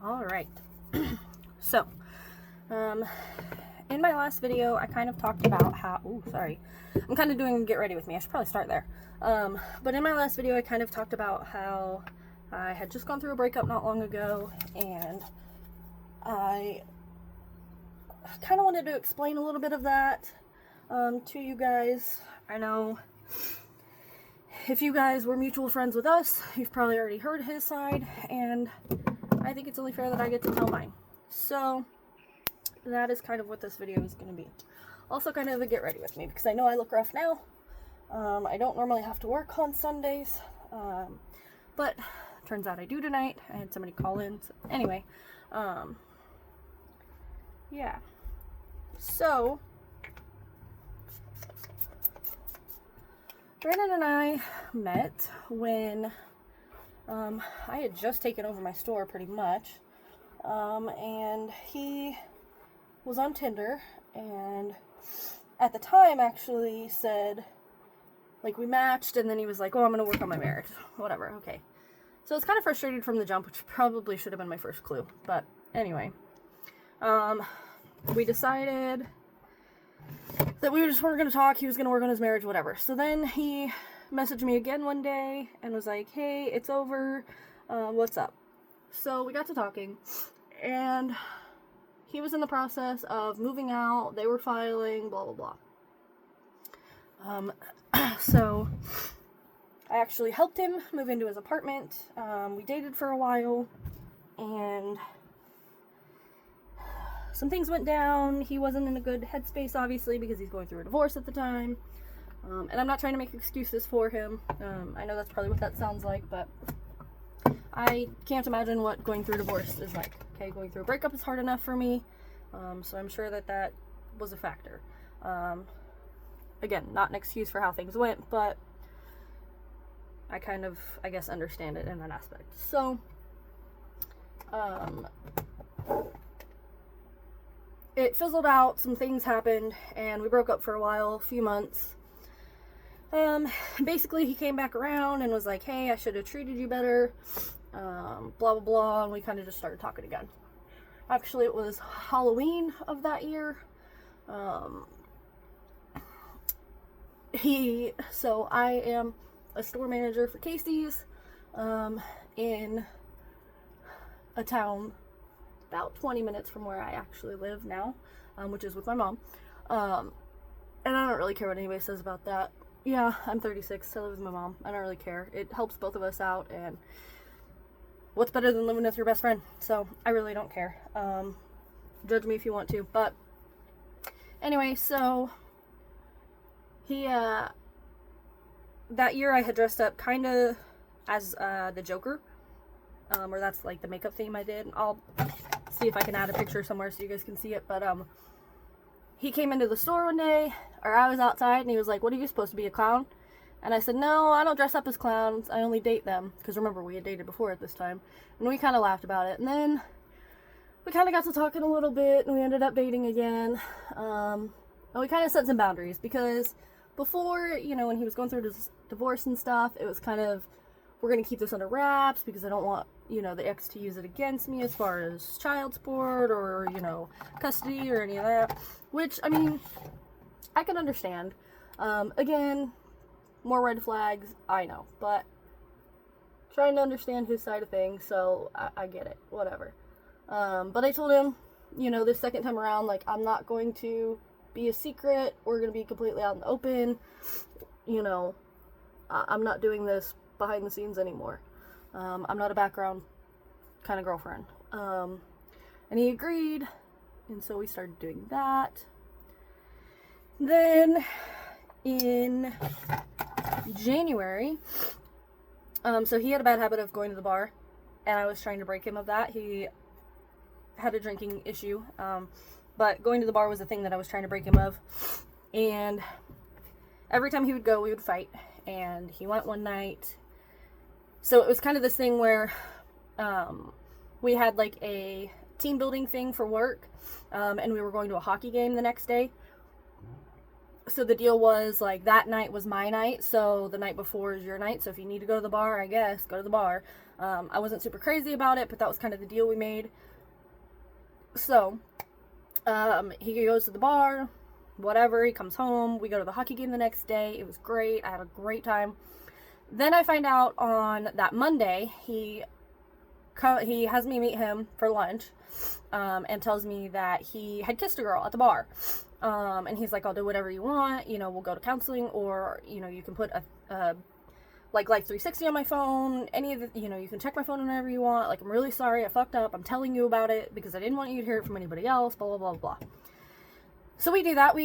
All right. So, um, in my last video, I kind of talked about how. Oh, sorry. I'm kind of doing get ready with me. I should probably start there. But in my last video, I kind of talked about how I had just gone through a breakup not long ago, and I kind of wanted to explain a little bit of that to you guys. I know if you guys were mutual friends with us, you've probably already heard his side, and I think it's only fair that I get to tell mine. So that is kind of what this video is going to be. Also kind of a get ready with me, because I know I look rough now. I don't normally have to work on Sundays, but turns out I do tonight. I had somebody call in. So anyway, yeah. So Brandon and I met when I had just taken over my store pretty much, and he was on Tinder, and at the time actually said, like, we matched, and then he was like, oh, I'm gonna work on my marriage. Whatever, okay. So I was kind of frustrated from the jump, which probably should have been my first clue, but anyway. We decided that we just weren't gonna talk, he was gonna work on his marriage, whatever. So then he messaged me again one day, and was like, hey, it's over, what's up? So we got to talking, and he was in the process of moving out, they were filing, blah, blah, blah. So I actually helped him move into his apartment. We dated for a while, and some things went down. He wasn't in a good headspace, obviously, because he's going through a divorce at the time. And I'm not trying to make excuses for him. I know that's probably what that sounds like, but I can't imagine what going through a divorce is like. Okay, going through a breakup is hard enough for me, so I'm sure that that was a factor. Again, not an excuse for how things went, but I kind of, I guess, understand it in that aspect. So, it fizzled out, some things happened, and we broke up for a while, a few months. Basically, he came back around and was like, hey, I should have treated you better, blah, blah, blah, and we kind of just started talking again. Actually, it was Halloween of that year. So I am a store manager for Casey's, in a town about 20 minutes from where I actually live now, which is with my mom. And I don't really care what anybody says about that. Yeah, I'm 36, I live with my mom. I don't really care. It helps both of us out, and what's better than living with your best friend? So I really don't care. Judge me if you want to, but anyway, so he, that year I had dressed up kind of as the Joker, or that's like the makeup theme I did. I'll see if I can add a picture somewhere so you guys can see it, but he came into the store one day, or I was outside, and he was like, what are you supposed to be, a clown? And I said, no, I don't dress up as clowns, I only date them, because remember, we had dated before at this time, and we kind of laughed about it, and then we kind of got to talking a little bit, and we ended up dating again, and we kind of set some boundaries, because before, you know, when he was going through his divorce and stuff, it was kind of, we're going to keep this under wraps, because I don't want, you know, the ex to use it against me as far as child support, or, you know, custody, or any of that, which, I mean, I can understand. Again, more red flags, I know, but trying to understand his side of things, so I get it, whatever. But I told him, you know, this second time around, like, I'm not going to be a secret, we're going to be completely out in the open, you know, I'm not doing this behind the scenes anymore. I'm not a background kind of girlfriend. And he agreed, and so we started doing that. Then, in January, so he had a bad habit of going to the bar, and I was trying to break him of that. He had a drinking issue, but going to the bar was the thing that I was trying to break him of, and every time he would go, we would fight, and he went one night. So it was kind of this thing where we had like a team building thing for work, and we were going to a hockey game the next day. So the deal was, like, that night was my night, so the night before is your night, so if you need to go to the bar, I guess, go to the bar. I wasn't super crazy about it, but that was kind of the deal we made. So, he goes to the bar, whatever, he comes home, we go to the hockey game the next day. It was great. I had a great time. Then I find out on that Monday, he has me meet him for lunch, and tells me that he had kissed a girl at the bar. And he's like, I'll do whatever you want, we'll go to counseling, or, you can put a like Life 360 on my phone, any of the, you can check my phone whenever you want, like, I'm really sorry, I fucked up, I'm telling you about it, because I didn't want you to hear it from anybody else, blah, blah, blah, blah. So we do that,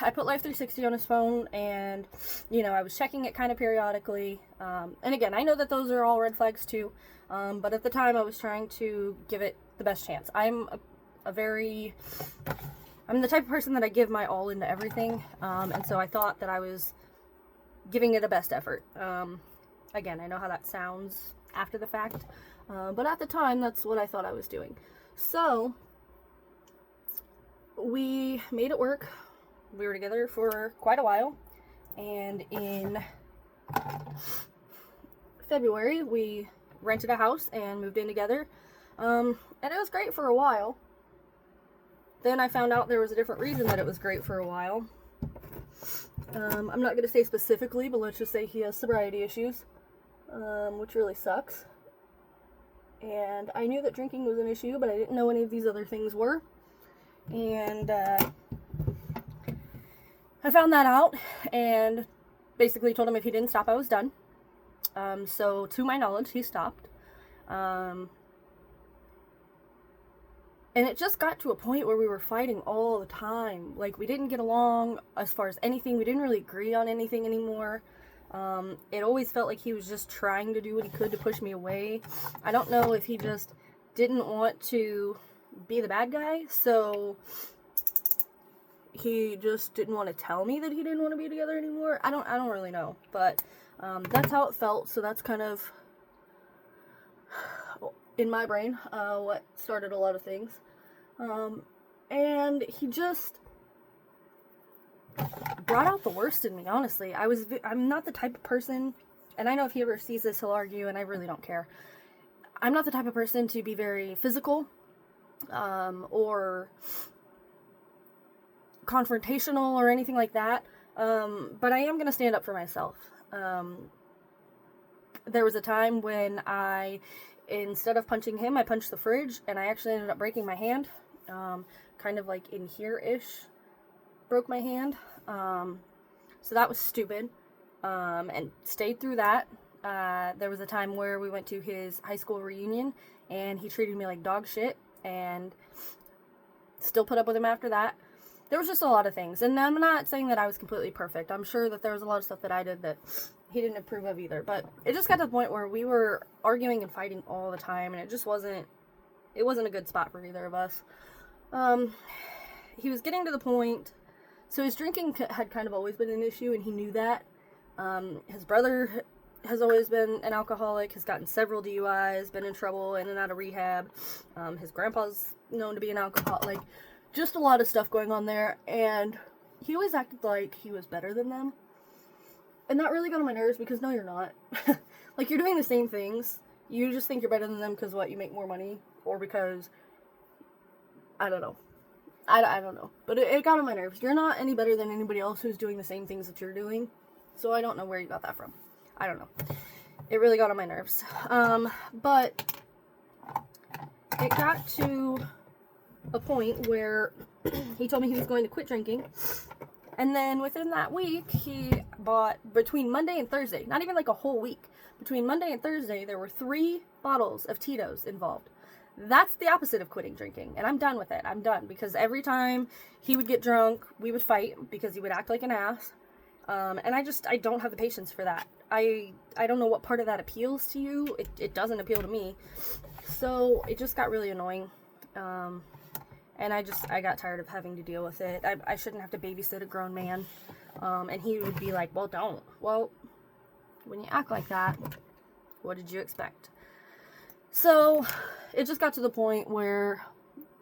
I put Life 360 on his phone, and, I was checking it kind of periodically, and again, I know that those are all red flags too, but at the time I was trying to give it the best chance. I'm the type of person that I give my all into everything, and so I thought that I was giving it a best effort. Again, I know how that sounds after the fact, but at the time, that's what I thought I was doing. So, we made it work. We were together for quite a while, and in February, we rented a house and moved in together, and it was great for a while. Then I found out there was a different reason that it was great for a while. I'm not going to say specifically, but let's just say he has sobriety issues, which really sucks. And I knew that drinking was an issue, but I didn't know any of these other things were. And I found that out and basically told him if he didn't stop, I was done. So to my knowledge, he stopped. And it just got to a point where we were fighting all the time. Like, we didn't get along as far as anything. We didn't really agree on anything anymore. It always felt like he was just trying to do what he could to push me away. I don't know if he just didn't want to be the bad guy, so he just didn't want to tell me that he didn't want to be together anymore. I don't really know, but that's how it felt. So that's kind of, in my brain, what started a lot of things. And he just brought out the worst in me, honestly. I'm not the type of person, and I know if he ever sees this, he'll argue, and I really don't care. I'm not the type of person to be very physical, or confrontational or anything like that. But I am going to stand up for myself. There was a time when instead of punching him, I punched the fridge, and I actually ended up breaking my hand. Kind of like in here-ish, broke my hand. So that was stupid. And stayed through that. There was a time where we went to his high school reunion, and he treated me like dog shit, and still put up with him after that. There was just a lot of things, and I'm not saying that I was completely perfect. I'm sure that there was a lot of stuff that I did that he didn't approve of either, but it just got to the point where we were arguing and fighting all the time, and it wasn't a good spot for either of us. He was getting to the point, so his drinking had kind of always been an issue, and he knew that. His brother has always been an alcoholic, has gotten several DUIs, been in trouble, in and out of rehab. His grandpa's known to be an alcoholic, like, just a lot of stuff going on there, and he always acted like he was better than them. And that really got on my nerves, because no, you're not. Like, you're doing the same things. You just think you're better than them because, you make more money, or because, I don't know. I don't know. But it got on my nerves. You're not any better than anybody else who's doing the same things that you're doing. So I don't know where you got that from. I don't know. It really got on my nerves. But it got to a point where he told me he was going to quit drinking. And then within that week, he bought, between Monday and Thursday, not even like a whole week, between Monday and Thursday, there were 3 bottles of Tito's involved. That's the opposite of quitting drinking, and I'm done with it. I'm done, because every time he would get drunk, we would fight, because he would act like an ass, and I don't have the patience for that. I don't know what part of that appeals to you. It doesn't appeal to me, so it just got really annoying, and I got tired of having to deal with it. I shouldn't have to babysit a grown man, and he would be like, well, don't. Well, when you act like that, what did you expect? So, it just got to the point where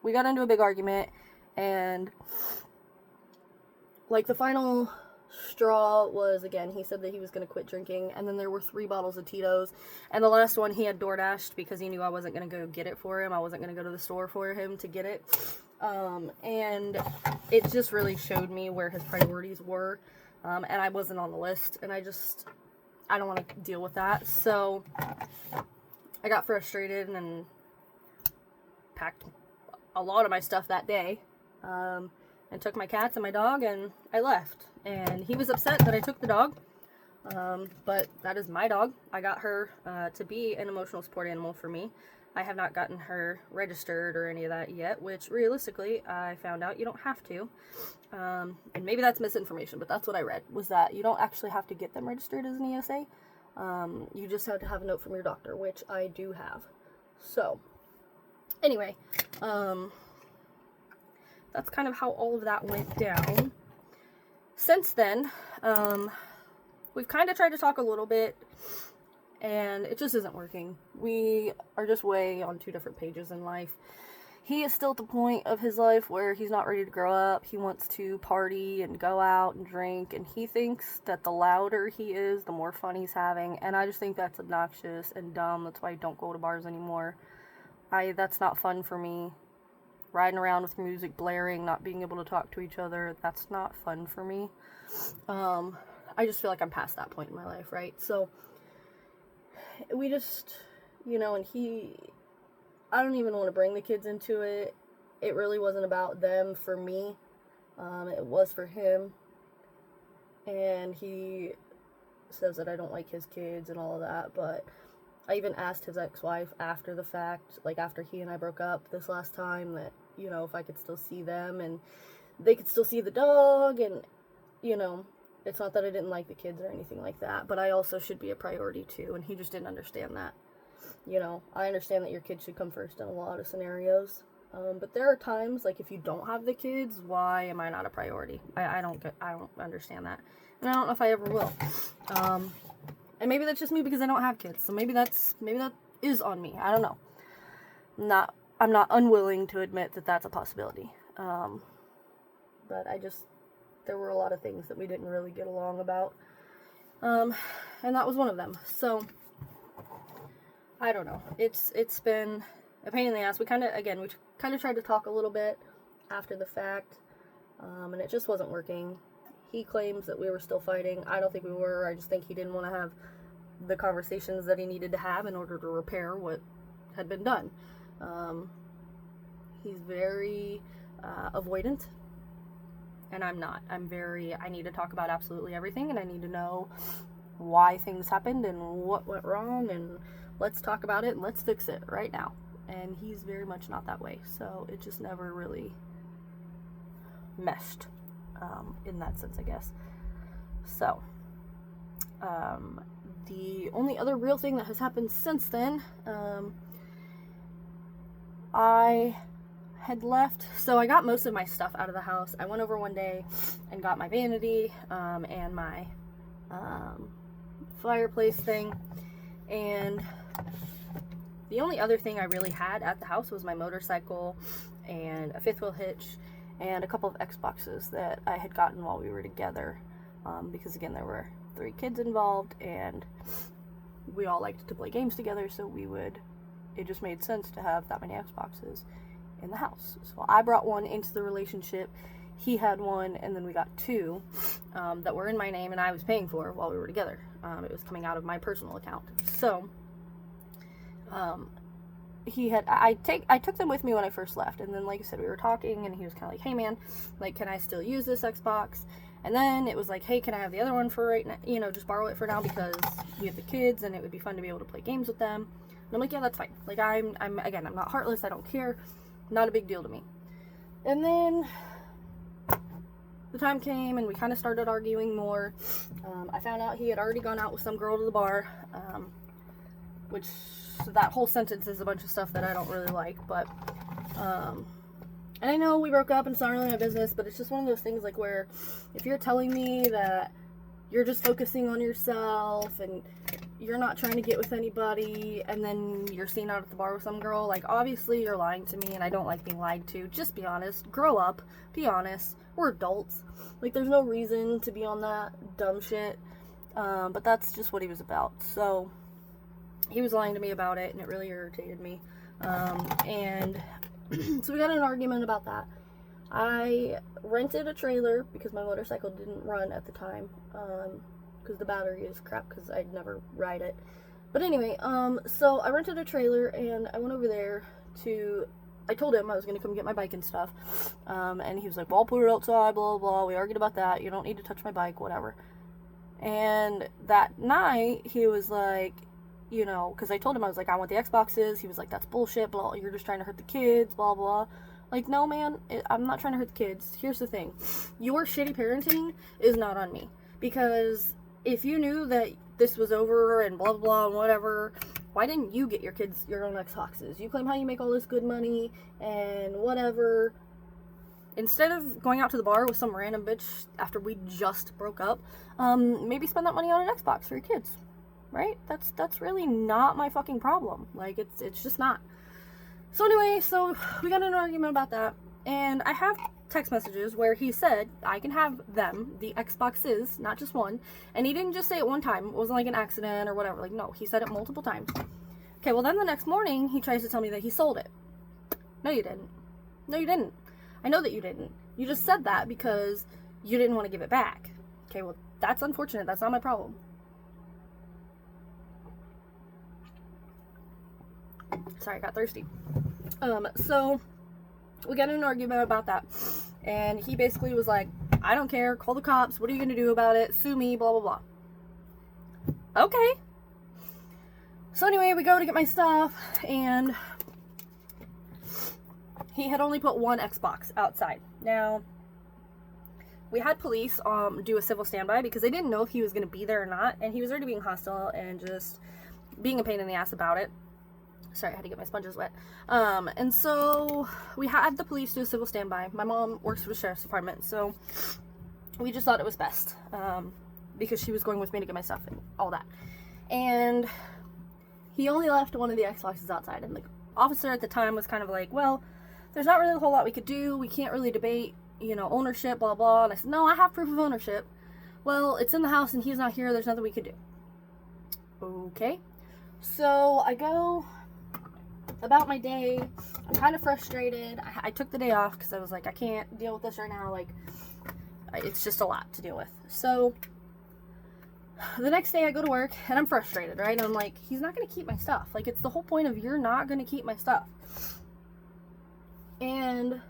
we got into a big argument, and, like, the final straw was, again, he said that he was going to quit drinking, and then there were 3 bottles of Tito's, and the last one he had DoorDashed because he knew I wasn't going to go get it for him. I wasn't going to go to the store for him to get it, and it just really showed me where his priorities were, and I wasn't on the list, and I don't want to deal with that. So I got frustrated and packed a lot of my stuff that day, and took my cats and my dog, and I left. And he was upset that I took the dog, but that is my dog. I got her to be an emotional support animal for me. I have not gotten her registered or any of that yet, which realistically I found out you don't have to. And maybe that's misinformation, but that's what I read, was that you don't actually have to get them registered as an ESA. You just have to have a note from your doctor, which I do have. So anyway, that's kind of how all of that went down. Since then, we've kind of tried to talk a little bit, and it just isn't working. We are just way on 2 different pages in life. He is still at the point of his life where he's not ready to grow up. He wants to party and go out and drink, and he thinks that the louder he is, the more fun he's having, and I just think that's obnoxious and dumb. That's why I don't go to bars anymore. That's not fun for me. Riding around with music blaring, not being able to talk to each other, that's not fun for me. I just feel like I'm past that point in my life, right? So we just, and I don't even want to bring the kids into it. It really wasn't about them for me. It was for him. And he says that I don't like his kids and all of that, but I even asked his ex-wife after the fact, like after he and I broke up this last time, that, if I could still see them and they could still see the dog, and, it's not that I didn't like the kids or anything like that, but I also should be a priority too, and he just didn't understand that. I understand that your kids should come first in a lot of scenarios, but there are times, like, if you don't have the kids, why am I not a priority? I don't understand that, and I don't know if I ever will. And maybe that's just me because I don't have kids, so maybe that is on me. I don't know. I'm not unwilling to admit that that's a possibility. But there were a lot of things that we didn't really get along about. And that was one of them. So I don't know. It's been a pain in the ass. We kind of tried to talk a little bit after the fact, and it just wasn't working. He claims that we were still fighting. I don't think we were. I just think he didn't want to have the conversations that he needed to have in order to repair what had been done. He's very avoidant, and I'm not. I need to talk about absolutely everything, and I need to know why things happened and what went wrong, and let's talk about it and let's fix it right now. And he's very much not that way, so it just never really meshed in that sense, I guess. So the only other real thing that has happened since then, I had left, so I got most of my stuff out of the house. I went over one day and got my vanity and my fireplace thing, and the only other thing I really had at the house was my motorcycle and a 5th wheel hitch and a couple of Xboxes that I had gotten while we were together, because again, there were 3 kids involved and we all liked to play games together, so it just made sense to have that many Xboxes in the house. So I brought one into the relationship, he had one, and then we got 2 that were in my name and I was paying for while we were together. It was coming out of my personal account. So I took them with me when I first left, and then, like I said, we were talking and he was kind of like, hey man, like, can I still use this Xbox? And then it was like, hey, can I have the other one for right now, just borrow it for now because we have the kids and it would be fun to be able to play games with them. And I'm like, yeah, that's fine. Like, I'm not heartless, I don't care, not a big deal to me. And then the time came and we kind of started arguing more. I found out he had already gone out with some girl to the bar, which, that whole sentence is a bunch of stuff that I don't really like, but, and I know we broke up and it's not really my business, but it's just one of those things, like, where if you're telling me that you're just focusing on yourself and you're not trying to get with anybody and then you're seen out at the bar with some girl. Like, obviously you're lying to me and I don't like being lied to. Just be honest. Grow up. Be honest. We're adults. Like, there's no reason to be on that dumb shit. But that's just what he was about. So, he was lying to me about it and it really irritated me. And so we got in an argument about that. I rented a trailer because my motorcycle didn't run at the time. Because the battery is crap because I'd never ride it. But anyway, so I rented a trailer and I went over there I told him I was going to come get my bike and stuff. And he was like, well, I'll put it outside, blah, blah, blah. We argued about that. You don't need to touch my bike, whatever. And that night, he was like, you know, because I told him, I was like, I want the Xboxes. He was like, that's bullshit, blah, you're just trying to hurt the kids, blah, blah. Like, no, man, I'm not trying to hurt the kids. Here's the thing. Your shitty parenting is not on me. Because if you knew that this was over and blah, blah, blah, and whatever, why didn't you get your kids your own Xboxes? You claim how you make all this good money and whatever. Instead of going out to the bar with some random bitch after we just broke up, maybe spend that money on an Xbox for your kids, right? That's really not my fucking problem. Like, it's just not. So anyway, so we got in an argument about that, and I have text messages where he said I can have them, the Xboxes, not just one, and he didn't just say it one time. It wasn't like an accident or whatever. Like, no, he said it multiple times. Okay, well then the next morning he tries to tell me that he sold it. No, you didn't. No, you didn't. I know that you didn't. You just said that because you didn't want to give it back. Okay, well, that's unfortunate. That's not my problem. Sorry, I got thirsty. So we got in an argument about that. And he basically was like, I don't care. Call the cops. What are you going to do about it? Sue me, blah, blah, blah. Okay. So anyway, we go to get my stuff, and he had only put one Xbox outside. Now, we had police do a civil standby because they didn't know if he was going to be there or not, and he was already being hostile and just being a pain in the ass about it. Sorry, I had to get my sponges wet. And so we had the police do a civil standby. My mom works for the sheriff's department, so we just thought it was best because she was going with me to get my stuff and all that. And he only left one of the Xboxes outside, and the officer at the time was kind of like, well, there's not really a whole lot we could do. We can't really debate, you know, ownership, blah, blah. And I said, no, I have proof of ownership. Well, it's in the house and he's not here. There's nothing we could do. Okay. So I go about my day. I'm kind of frustrated. I took the day off because I was like, I can't deal with this right now. Like, it's just a lot to deal with. So the next day I go to work and I'm frustrated, right? And I'm like, he's not going to keep my stuff. Like, it's the whole point of you're not going to keep my stuff. And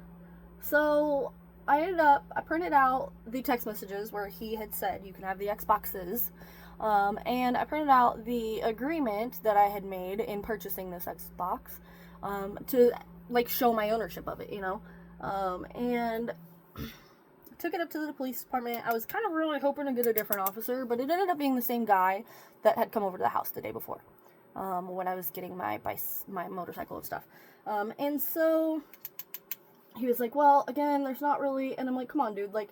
so I printed out the text messages where he had said you can have the Xboxes. And I printed out the agreement that I had made in purchasing this Xbox to, like, show my ownership of it, you know. And took it up to the police department. I was kind of really hoping to get a different officer, but it ended up being the same guy that had come over to the house the day before when I was getting my motorcycle and stuff. And so he was like, well, again, there's not really, and I'm like, come on, dude, like,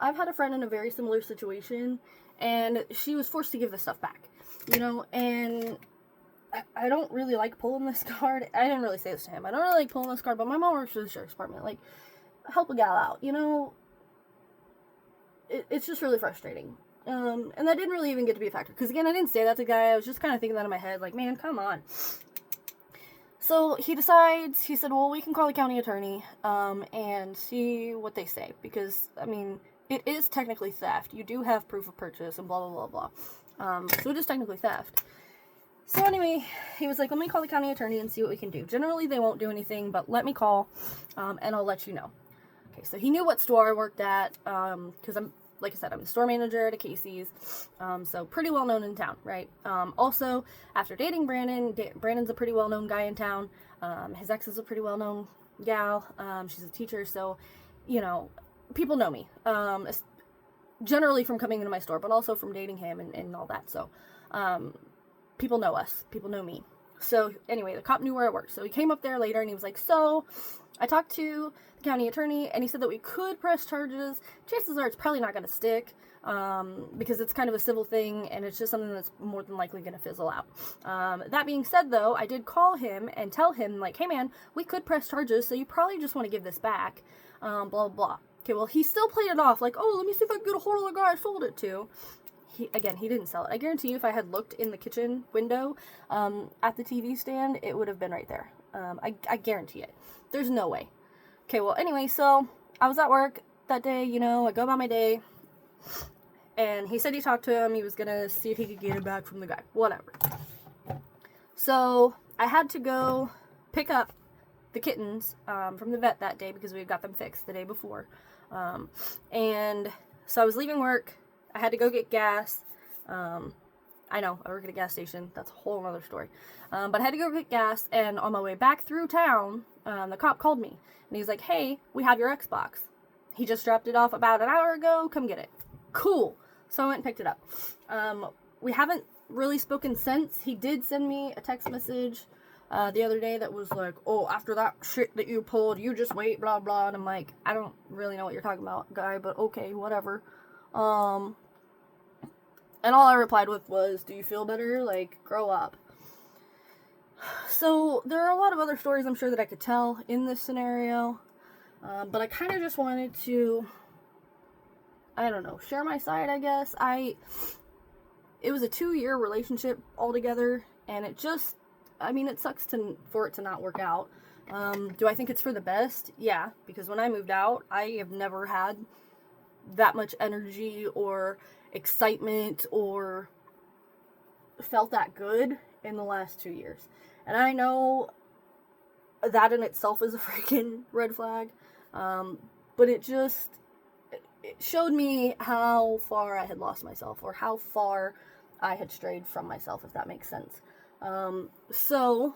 I've had a friend in a very similar situation, and she was forced to give this stuff back, you know, and I don't really like pulling this card. I didn't really say this to him. I don't really like pulling this card, but my mom works for the sheriff's department. Like, help a gal out, you know. It's just really frustrating. And that didn't really even get to be a factor, because again, I didn't say that to the guy. I was just kind of thinking that in my head, like, man, come on. So he decides, he said, well, we can call the county attorney and see what they say, because, I mean, it is technically theft. You do have proof of purchase and blah, blah, blah, blah. So it is technically theft. So anyway, he was like, let me call the county attorney and see what we can do. Generally, they won't do anything, but let me call and I'll let you know. Okay, so he knew what store I worked at because I'm, like I said, I'm the store manager at a Casey's, so pretty well known in town, right? Also, after dating Brandon, Brandon's a pretty well known guy in town. His ex is a pretty well known gal. She's a teacher, so, you know, people know me. Generally from coming into my store, but also from dating him and all that. So, people know us. People know me. So, anyway, the cop knew where I worked. So, he came up there later and he was like, so, I talked to the county attorney and he said that we could press charges. Chances are it's probably not going to stick. because it's kind of a civil thing, and it's just something that's more than likely going to fizzle out. That being said, though, I did call him and tell him, like, hey man, we could press charges, so you probably just want to give this back, blah, blah, blah. Okay, well, he still played it off, like, oh, let me see if I can get a hold of the guy I sold it to. He didn't sell it. I guarantee you, if I had looked in the kitchen window at the TV stand, it would have been right there. I guarantee it. There's no way. Okay, well, anyway, so I was at work that day, you know, I go about my day, and he said he talked to him, he was gonna see if he could get it back from the guy, whatever. So, I had to go pick up the kittens from the vet that day, because we had got them fixed the day before. And so I was leaving work, I had to go get gas. I know, I work at a gas station, that's a whole other story. But I had to go get gas, and on my way back through town, the cop called me, and he's like, hey, we have your Xbox. He just dropped it off about an hour ago, come get it. Cool. So I went and picked it up. We haven't really spoken since. He did send me a text message the other day that was like, oh, after that shit that you pulled, you just wait, blah, blah. And I'm like, I don't really know what you're talking about, guy, but okay, whatever. And all I replied with was, do you feel better? Like, grow up. So there are a lot of other stories I'm sure that I could tell in this scenario. But I kind of just wanted to, I don't know, share my side, I guess. It was a 2-year relationship altogether, and it just, I mean, it sucks for it to not work out. Do I think it's for the best? Yeah, because when I moved out, I have never had that much energy or excitement or felt that good in the last 2 years. And I know that in itself is a freaking red flag. But it showed me how far I had lost myself, or how far I had strayed from myself, if that makes sense. So,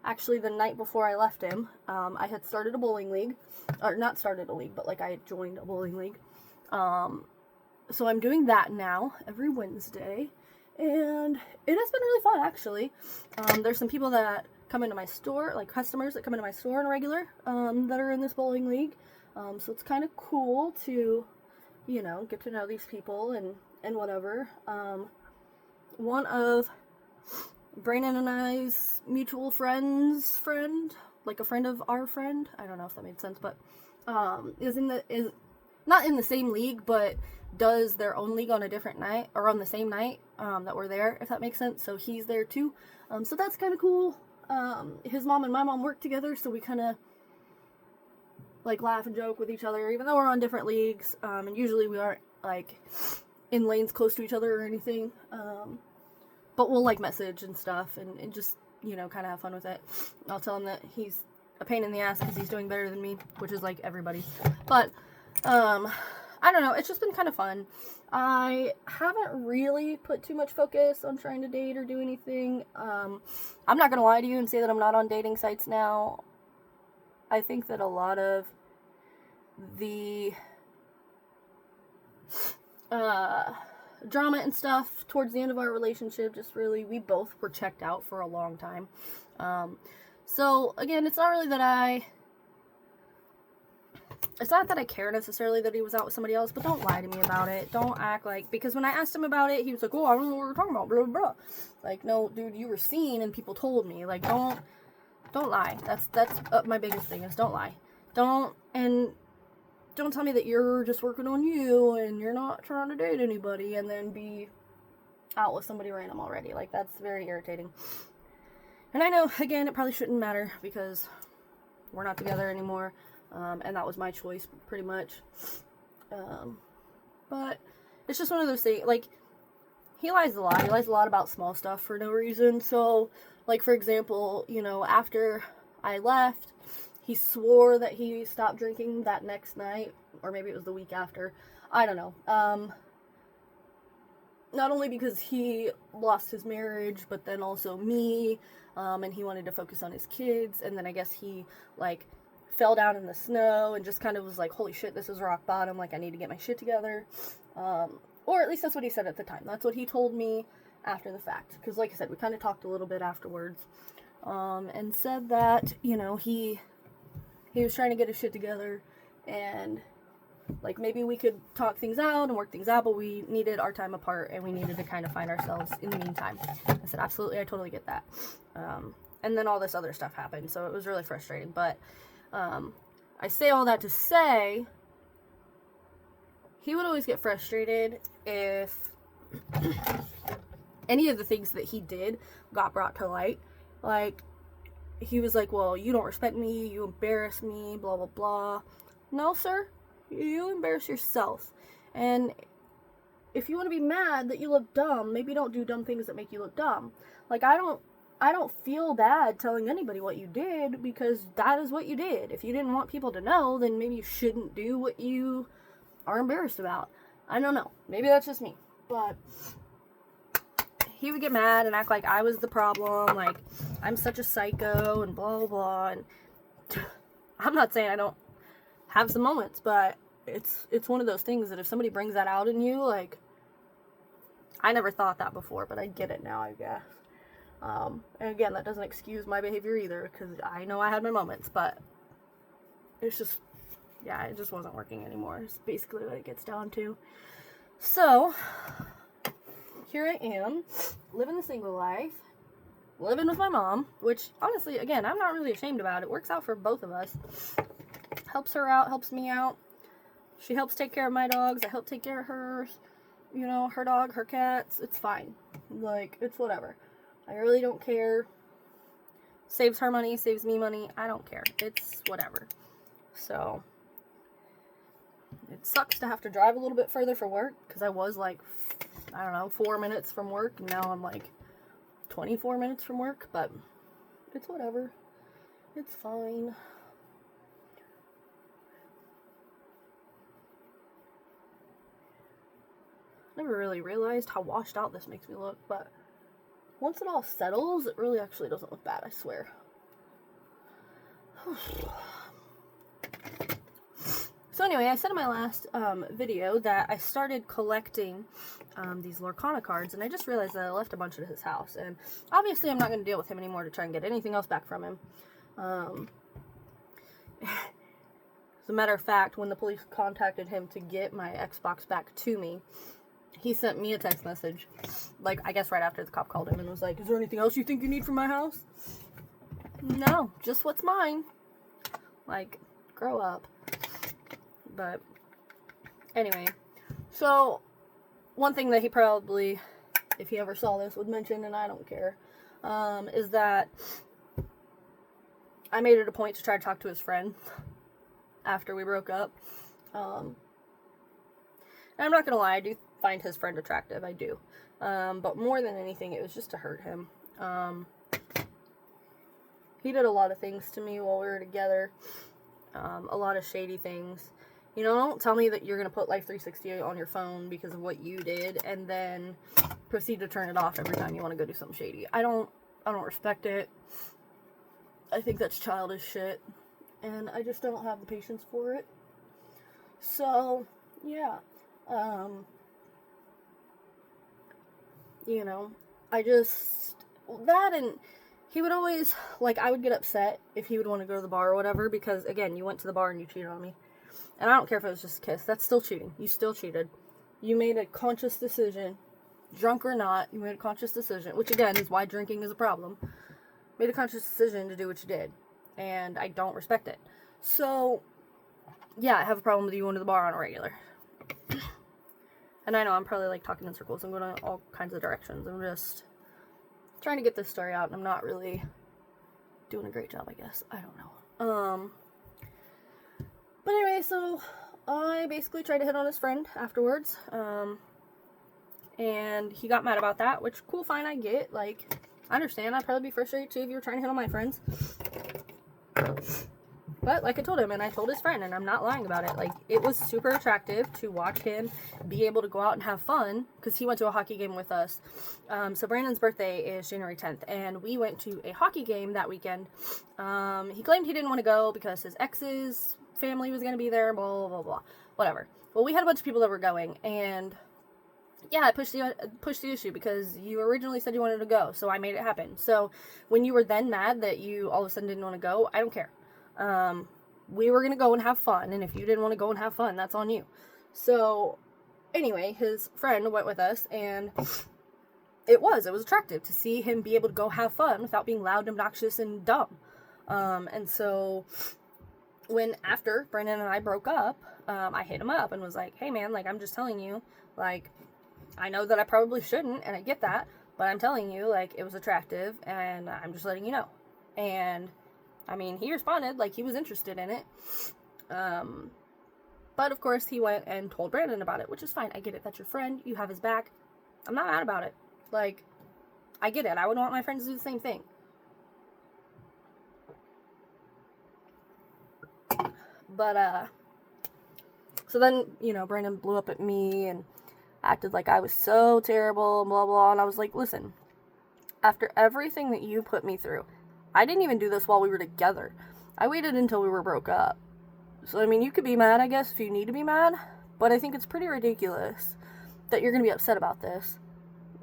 actually the night before I left him, I had started a bowling league, or not started a league, but like I had joined a bowling league. So I'm doing that now, every Wednesday, and it has been really fun, actually. There's some people that come into my store, like customers that come into my store on a regular, that are in this bowling league. So it's kind of cool to, you know, get to know these people and whatever. One of Brandon and I's mutual friend, like a friend of our friend, I don't know if that made sense, but, is not in the same league, but does their own league on a different night, or on the same night, that we're there, if that makes sense. So he's there too. So that's kind of cool. His mom and my mom work together, so we kind of like laugh and joke with each other, even though we're on different leagues, and usually we aren't like in lanes close to each other or anything, but we'll like message and stuff, and just, you know, kind of have fun with it. I'll tell him that he's a pain in the ass because he's doing better than me, which is like everybody, but I don't know, it's just been kind of fun. I haven't really put too much focus on trying to date or do anything. I'm not gonna lie to you and say that I'm not on dating sites now. I think that a lot of the drama and stuff towards the end of our relationship, just really, we both were checked out for a long time. So again, it's not really that it's not that I care necessarily that he was out with somebody else, but don't lie to me about it. Don't act like, because when I asked him about it, he was like, oh, I don't know what we're talking about, blah, blah, blah. Like, no, dude, you were seen and people told me. Like, don't lie. That's my biggest thing, is don't lie. Don't tell me that you're just working on you and you're not trying to date anybody and then be out with somebody random already. Like, that's very irritating. And I know, again, it probably shouldn't matter because we're not together anymore. And that was my choice, pretty much. But it's just one of those things, like, he lies a lot. He lies a lot about small stuff for no reason. So, like, for example, you know, after I left, he swore that he stopped drinking that next night, or maybe it was the week after. I don't know. Not only because he lost his marriage, but then also me, and he wanted to focus on his kids, and then I guess he, like, fell down in the snow and just kind of was like, holy shit, this is rock bottom, like, I need to get my shit together. Or at least that's what he said at the time. That's what he told me after the fact. Because, like I said, we kind of talked a little bit afterwards. And said that, you know, he was trying to get his shit together. And Like, maybe we could talk things out and work things out, but we needed our time apart, and we needed to kind of find ourselves in the meantime. I said, absolutely, I totally get that. And then all this other stuff happened, so it was really frustrating. But I say all that to say, he would always get frustrated if any of the things that he did got brought to light. Like, he was like, well, you don't respect me, you embarrass me, blah, blah, blah. No, sir. You embarrass yourself. And if you want to be mad that you look dumb, maybe don't do dumb things that make you look dumb. Like, I don't feel bad telling anybody what you did, because that is what you did. If you didn't want people to know, then maybe you shouldn't do what you are embarrassed about. I don't know. Maybe that's just me. But he would get mad and act like I was the problem, like I'm such a psycho and blah, blah, blah. And I'm not saying I don't have some moments, but it's one of those things that if somebody brings that out in you, like, I never thought that before, but I get it now, I guess. And again, that doesn't excuse my behavior either, because I know I had my moments, but it's just, yeah, it just wasn't working anymore. It's basically what it gets down to. So, here I am, living the single life, living with my mom, which, honestly, again, I'm not really ashamed about. It works out for both of us. Helps her out, helps me out. She helps take care of my dogs. I help take care of hers. You know, her dog, her cats. It's fine. Like, it's whatever. I really don't care. Saves her money, saves me money. I don't care. It's whatever. So, it sucks to have to drive a little bit further for work, because I was like, I don't know, 4 minutes from work. And now I'm like 24 minutes from work. But it's whatever. It's fine. Never really realized how washed out this makes me look, but once it all settles, it really actually doesn't look bad, I swear. So anyway, I said in my last video that I started collecting these Lorcana cards, and I just realized that I left a bunch at his house, and obviously I'm not going to deal with him anymore to try and get anything else back from him. As a matter of fact, when the police contacted him to get my Xbox back to me, he sent me a text message, like, I guess right after the cop called him, and was like, is there anything else you think you need from my house? No, just what's mine. Like, grow up. But, anyway, so, one thing that he probably, if he ever saw this, would mention, and I don't care, is that I made it a point to try to talk to his friend after we broke up. And I'm not gonna lie, I do find his friend attractive, I do. But more than anything, it was just to hurt him. He did a lot of things to me while we were together. A lot of shady things. You know, don't tell me that you're gonna put Life 360 on your phone because of what you did, and then proceed to turn it off every time you want to go do something shady. I don't respect it. I think that's childish shit, and I just don't have the patience for it. So, yeah. You know, that, and he would always, like, I would get upset if he would want to go to the bar or whatever, because, again, you went to the bar and you cheated on me. And I don't care if it was just a kiss, that's still cheating. You still cheated. You made a conscious decision, drunk or not, you made a conscious decision, which, again, is why drinking is a problem. Made a conscious decision to do what you did, and I don't respect it. So, yeah, I have a problem with you going to the bar on a regular. And I know I'm probably, like, talking in circles. I'm going in all kinds of directions. I'm just trying to get this story out, and I'm not really doing a great job, I guess. I don't know. But anyway, so I basically tried to hit on his friend afterwards. And he got mad about that, which, cool, fine, I get. Like, I understand. I'd probably be frustrated, too, if you were trying to hit on my friends. But, like I told him, and I told his friend, and I'm not lying about it, like, it was super attractive to watch him be able to go out and have fun, because he went to a hockey game with us. So Brandon's birthday is January 10th, and we went to a hockey game that weekend. He claimed he didn't want to go because his ex's family was going to be there, blah, blah, blah, blah, whatever. Well, we had a bunch of people that were going, and yeah, I pushed the issue because you originally said you wanted to go, so I made it happen. So when you were then mad that you all of a sudden didn't want to go, I don't care. we were going to go and have fun, and if you didn't want to go and have fun, that's on you. So, anyway, his friend went with us, and it was attractive to see him be able to go have fun without being loud, obnoxious, and dumb. And so, when after Brandon and I broke up, I hit him up and was like, hey man, like, I'm just telling you, like, I know that I probably shouldn't, and I get that, but I'm telling you, like, it was attractive, and I'm just letting you know. And, I mean, he responded, like, he was interested in it. But, of course, he went and told Brandon about it, which is fine. I get it. That's your friend. You have his back. I'm not mad about it. Like, I get it. I would want my friends to do the same thing. But, so then, you know, Brandon blew up at me and acted like I was so terrible, blah, blah, and I was like, listen, after everything that you put me through, I didn't even do this while we were together. I waited until we were broke up. So, I mean, you could be mad, I guess, if you need to be mad, but I think it's pretty ridiculous that you're going to be upset about this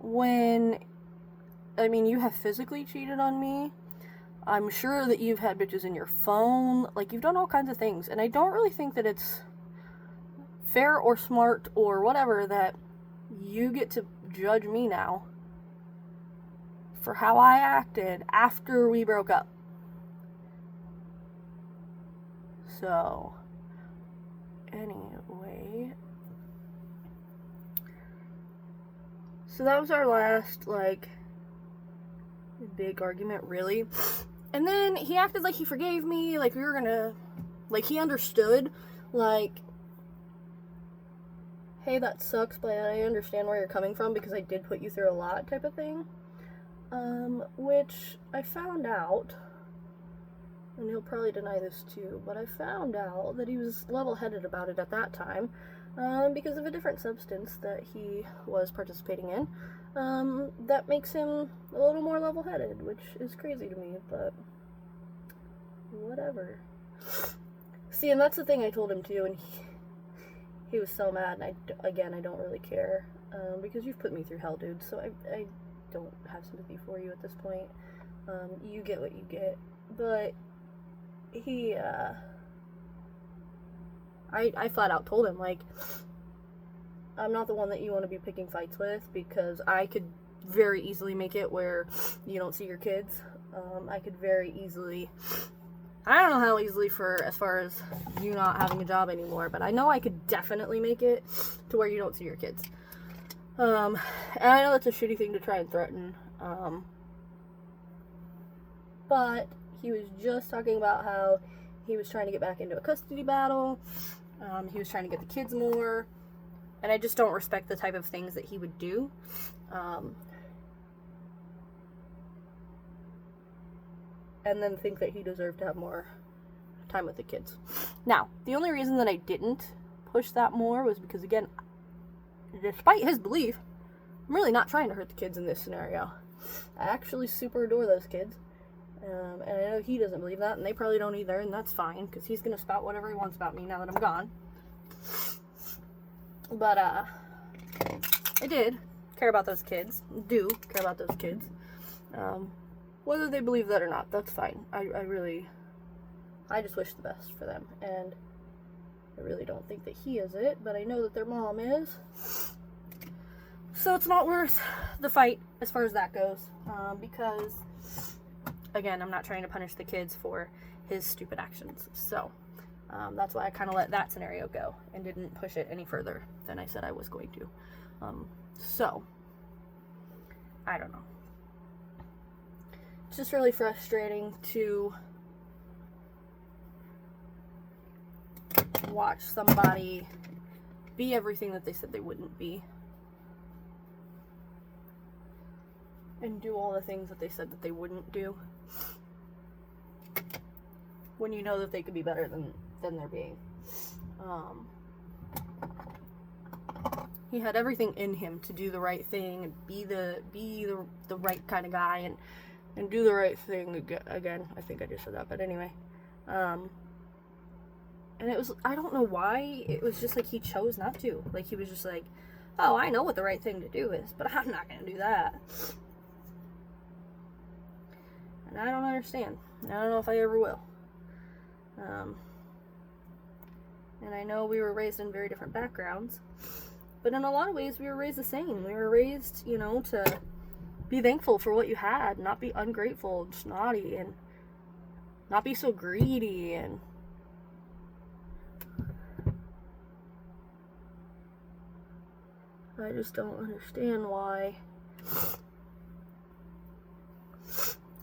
when, I mean, you have physically cheated on me. I'm sure that you've had bitches in your phone. Like, you've done all kinds of things, and I don't really think that it's fair or smart or whatever that you get to judge me now for how I acted after we broke up. So, anyway, so that was our last, like, big argument, really. And then he acted like he forgave me, like we were gonna, like, he understood, like, hey, that sucks, but I understand where you're coming from because I did put you through a lot, type of thing. Which I found out, and he'll probably deny this too, but I found out that he was level-headed about it at that time, because of a different substance that he was participating in, that makes him a little more level-headed, which is crazy to me, but whatever. See, and that's the thing I told him too, and he was so mad, and I don't really care, because you've put me through hell, dude, so I don't have sympathy for you at this point. You get what you get, but he, I flat out told him, like, I'm not the one that you want to be picking fights with, because I could very easily make it where you don't see your kids. I could very easily, I don't know how easily for as far as you not having a job anymore, but I know I could definitely make it to where you don't see your kids. And I know that's a shitty thing to try and threaten, but he was just talking about how he was trying to get back into a custody battle, he was trying to get the kids more, and I just don't respect the type of things that he would do, and then think that he deserved to have more time with the kids. Now, the only reason that I didn't push that more was because, again, despite his belief, I'm really not trying to hurt the kids in this scenario. I actually super adore those kids. And I know he doesn't believe that, and they probably don't either, and that's fine, because he's going to spout whatever he wants about me now that I'm gone. But, I did care about those kids. Do care about those kids. Whether they believe that or not, that's fine. I just wish the best for them, and I really don't think that he is it, but I know that their mom is. So it's not worth the fight as far as that goes, because, again, I'm not trying to punish the kids for his stupid actions. So that's why I kind of let that scenario go and didn't push it any further than I said I was going to. So, I don't know. It's just really frustrating to watch somebody be everything that they said they wouldn't be, and do all the things that they said that they wouldn't do, when you know that they could be better than they're being. He had everything in him to do the right thing and be the right kind of guy and do the right thing again. I think I just said that, but anyway. And it was, I don't know why, it was just like he chose not to. Like, he was just like, oh, I know what the right thing to do is, but I'm not going to do that. And I don't understand. I don't know if I ever will. And I know we were raised in very different backgrounds, but in a lot of ways we were raised the same. We were raised, you know, to be thankful for what you had, not be ungrateful and snotty, and not be so greedy. And I just don't understand why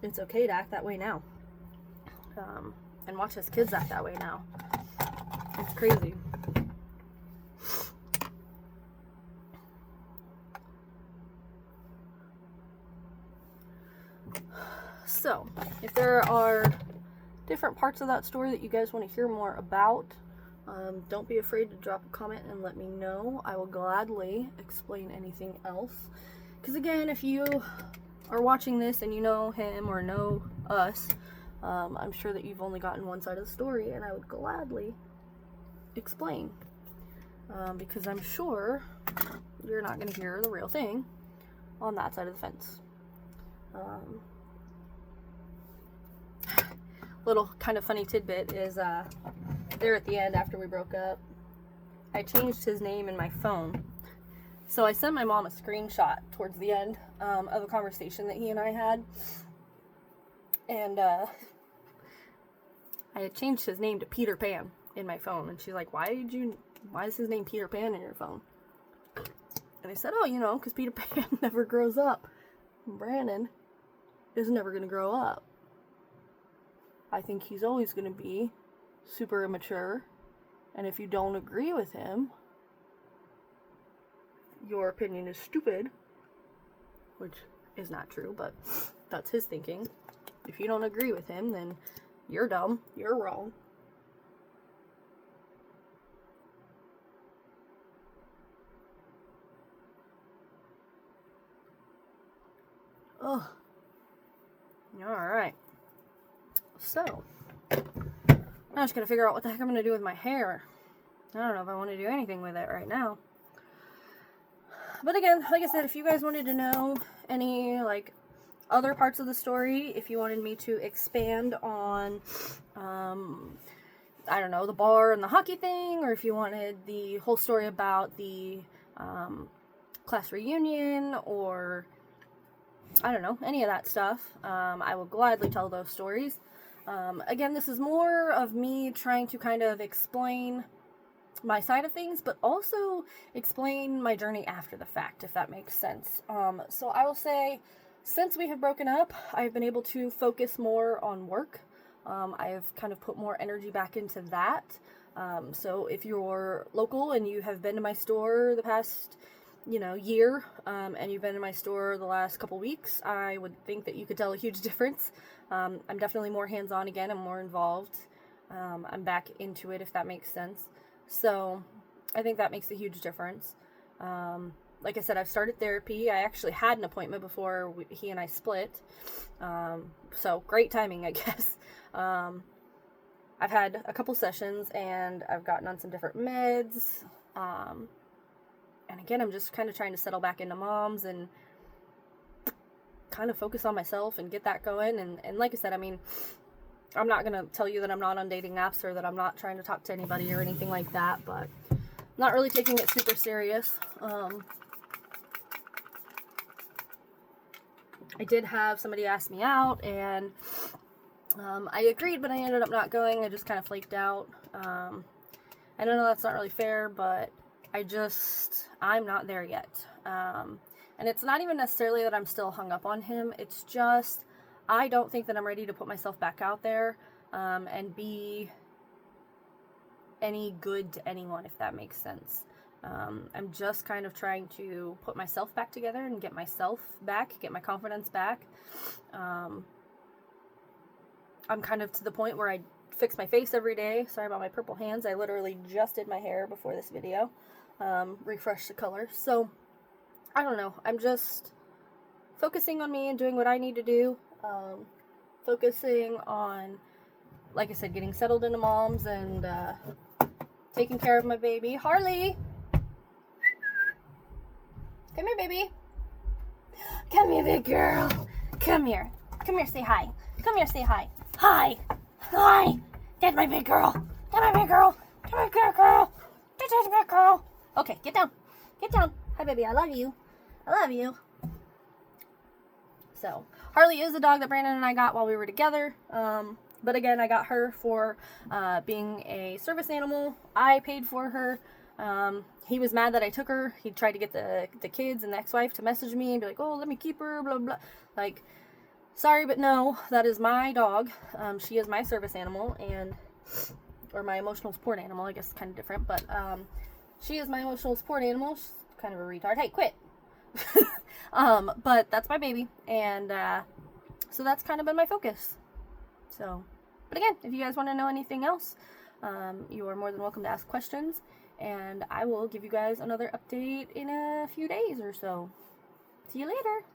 it's okay to act that way now. And watch his kids act that way now. It's crazy. So, if there are different parts of that story that you guys want to hear more about, don't be afraid to drop a comment and let me know. I will gladly explain anything else. Because again, if you are watching this and you know him or know us, I'm sure that you've only gotten one side of the story, and I would gladly explain. Because I'm sure you're not going to hear the real thing on that side of the fence. Little kind of funny tidbit is there at the end after we broke up, I changed his name in my phone. So I sent my mom a screenshot towards the end of a conversation that he and I had. And I had changed his name to Peter Pan in my phone. And she's like, why is his name Peter Pan in your phone? And I said, oh, you know, because Peter Pan never grows up. Brandon is never going to grow up. I think he's always going to be super immature. And if you don't agree with him, your opinion is stupid. Which is not true, but that's his thinking. If you don't agree with him, then you're dumb. You're wrong. Oh. Alright. So, I'm just gonna figure out what the heck I'm gonna do with my hair. I don't know if I want to do anything with it right now. But again, like I said, if you guys wanted to know any, like, other parts of the story, if you wanted me to expand on, I don't know, the bar and the hockey thing, or if you wanted the whole story about the class reunion, or I don't know, any of that stuff, I will gladly tell those stories. Again, this is more of me trying to kind of explain my side of things, but also explain my journey after the fact, if that makes sense. So I will say, since we have broken up, I've been able to focus more on work. I've kind of put more energy back into that. So if you're local and you have been to my store the past, year, and you've been in my store the last couple weeks, I would think that you could tell a huge difference. I'm definitely more hands-on again. I'm more involved. I'm back into it, if that makes sense. So I think that makes a huge difference. Like I said, I've started therapy. I actually had an appointment before he and I split. So great timing, I guess. I've had a couple sessions and I've gotten on some different meds. And again, I'm just kind of trying to settle back into moms and kind of focus on myself and get that going. And like I said, I mean, I'm not going to tell you that I'm not on dating apps or that I'm not trying to talk to anybody or anything like that, but I'm not really taking it super serious. I did have somebody ask me out, and I agreed, but I ended up not going. I just kind of flaked out. I know that's not really fair, but I'm not there yet. And it's not even necessarily that I'm still hung up on him. It's just, I don't think that I'm ready to put myself back out there, and be any good to anyone, if that makes sense. I'm just kind of trying to put myself back together and get myself back, get my confidence back. I'm kind of to the point where I fix my face every day. Sorry about my purple hands. I literally just did my hair before this video. Refresh the color. So, I don't know. I'm just focusing on me and doing what I need to do. Focusing on, like I said, getting settled into moms and taking care of my baby. Harley! Come here, baby. Come here, big girl. Come here. Come here, say hi. Come here, say hi. Hi. Hi. That's my big girl. That's my big girl. Come here, girl. Come here, girl. Okay, get down. Get down. Hi, baby. I love you. I love you. So, Harley is the dog that Brandon and I got while we were together. But again, I got her for being a service animal. I paid for her. He was mad that I took her. He tried to get the kids and the ex-wife to message me and be like, oh, let me keep her, blah, blah. Like, sorry, but no, that is my dog. She is my service animal, or my emotional support animal. I guess kind of different, but she is my emotional support animal. She's kind of a retard. Hey, quit. But that's my baby, and so that's kind of been my focus. So, but again, if you guys want to know anything else, you are more than welcome to ask questions, and I will give you guys another update in a few days or so. See you later.